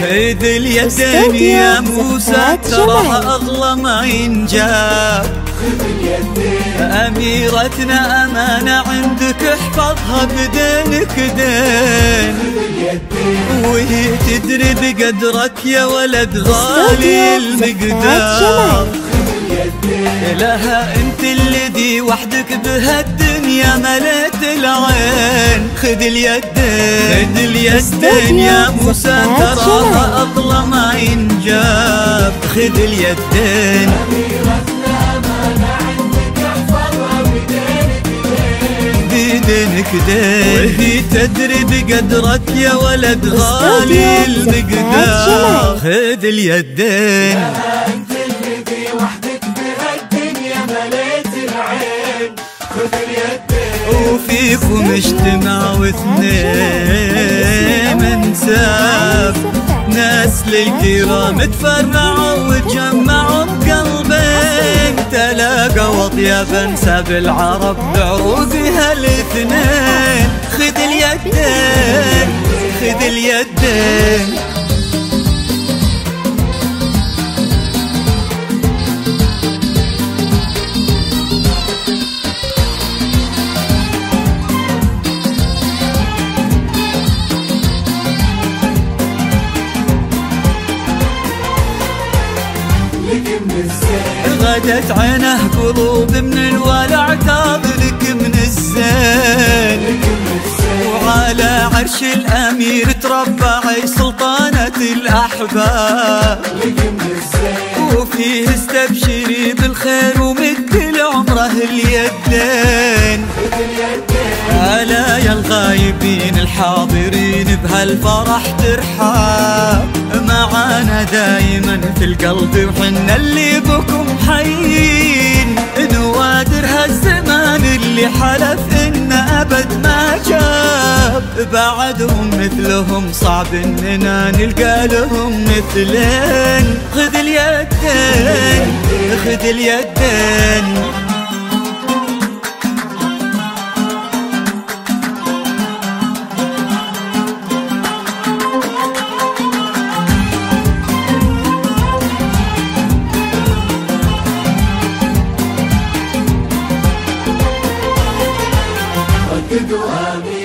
خذ اليدين يا موسى تراها أغلى ما ينجاب. أميرتنا أمانة عندك احفظها بدينك دين، وهي تدري بقدرك يا ولد غالي المقدار. لها انت الذي وحدك بهالدنيا مليت العين. خذ اليدين يا موسى تراها أغلى ما ينجاب. خذ اليدين بدينك دين، وهي تدري بقدرك يا ولد غالي المقدار. خذ اليدين انت الذي وحدك بهالدنيا مليت العين. خذ اليدين وفيكم اجتمعوا اثنين انساب، ناس للكرام تفرعوا وتجمعوا بقلبين. تلاقوا اطيب انساب العرب بعروقها الاثنين. خذ اليدين خذ اليدين غدت عينه قلوب من الولع تاض لك من الزين. وعلى عرش الأمير تربعي سلطانة الأحباب. وفيه استبشري بالخير ومد لعمره اليدين. ألا يا الغايبين الحاضرين بهالفرح ترحاب. معانا دايما في القلب وحنا اللي بكم حيين. نوادر هالزمان اللي حلف إنه أبد ما جاب. بعدهم مثلهم صعب إننا نلقى لهم مثلين. خذ اليدين خذ اليدين رددوا آمين.